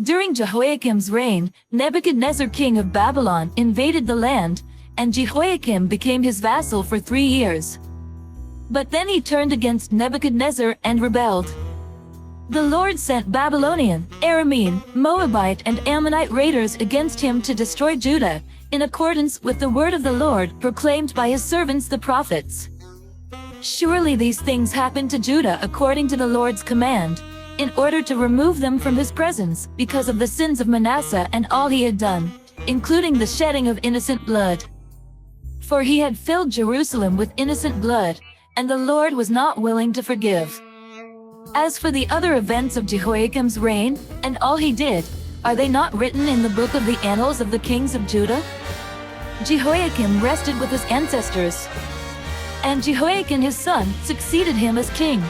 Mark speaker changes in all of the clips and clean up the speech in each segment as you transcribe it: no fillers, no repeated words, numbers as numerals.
Speaker 1: During Jehoiakim's reign, Nebuchadnezzar king of Babylon invaded the land, and Jehoiakim became his vassal for 3 years. But then he turned against Nebuchadnezzar and rebelled. The Lord sent Babylonian, Aramean, Moabite and Ammonite raiders against him to destroy Judah, in accordance with the word of the Lord proclaimed by his servants the prophets. Surely these things happened to Judah according to the Lord's command, in order to remove them from his presence because of the sins of Manasseh and all he had done, including the shedding of innocent blood. For he had filled Jerusalem with innocent blood, and the Lord was not willing to forgive. As for the other events of Jehoiakim's reign, and all he did, are they not written in the book of the annals of the kings of Judah? Jehoiakim rested with his ancestors, and Jehoiakim his son succeeded him as king.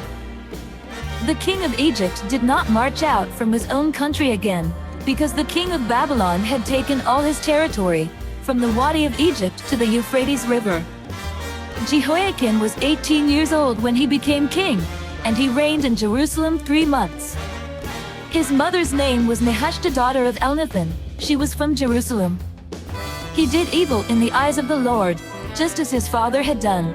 Speaker 1: The king of Egypt did not march out from his own country again, because the king of Babylon had taken all his territory, from the Wadi of Egypt to the Euphrates River. Jehoiakim was 18 years old when he became king, and he reigned in Jerusalem 3 months. His mother's name was Nehushta, daughter of Elnathan. She was from Jerusalem. He did evil in the eyes of the Lord, just as his father had done.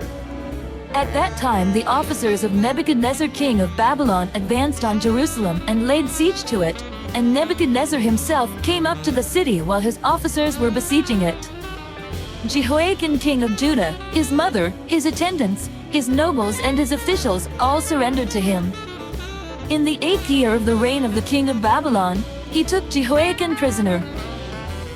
Speaker 1: At that time the officers of Nebuchadnezzar king of Babylon advanced on Jerusalem and laid siege to it, and Nebuchadnezzar himself came up to the city while his officers were besieging it. Jehoiakim king of Judah, his mother, his attendants, his nobles and his officials all surrendered to him. In the 8th year of the reign of the king of Babylon, he took Jehoiakim prisoner.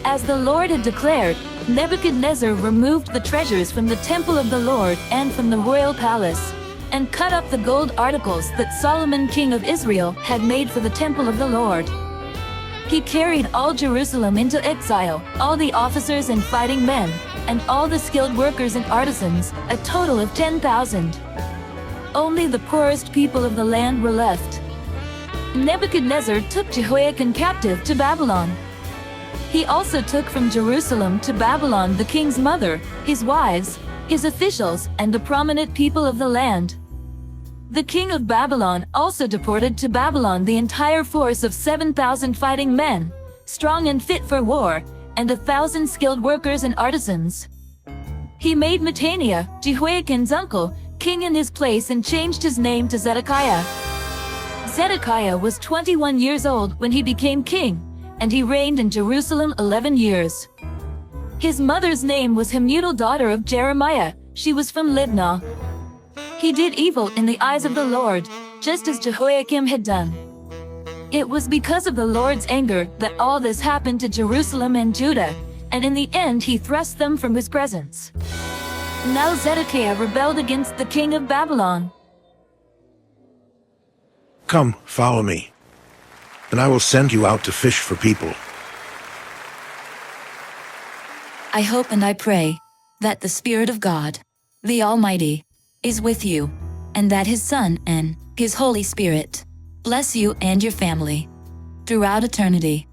Speaker 1: As the Lord had declared, Nebuchadnezzar removed the treasures from the temple of the Lord and from the royal palace, and cut up the gold articles that Solomon king of Israel had made for the temple of the Lord. He carried all Jerusalem into exile, all the officers and fighting men, and all the skilled workers and artisans, a total of 10,000. Only the poorest people of the land were left. Nebuchadnezzar took Jehoiakim captive to Babylon. He also took from Jerusalem to Babylon the king's mother, his wives, his officials, and the prominent people of the land. The king of Babylon also deported to Babylon the entire force of 7,000 fighting men, strong and fit for war, and 1,000 skilled workers and artisans. He made Mattaniah, Jehoiakim's uncle, king in his place and changed his name to Zedekiah. Zedekiah was 21 years old when he became king, and he reigned in Jerusalem 11 years. His mother's name was Hamutal, daughter of Jeremiah. She was from Libnah. He did evil in the eyes of the Lord, just as Jehoiakim had done. It was because of the Lord's anger that all this happened to Jerusalem and Judah, and in the end he thrust them from his presence. Now Zedekiah rebelled against the king of Babylon.
Speaker 2: Come, follow me, and I will send you out to fish for people.
Speaker 3: I hope and I pray that the Spirit of God, the Almighty, is with you, and that His Son and His Holy Spirit bless you and your family throughout eternity.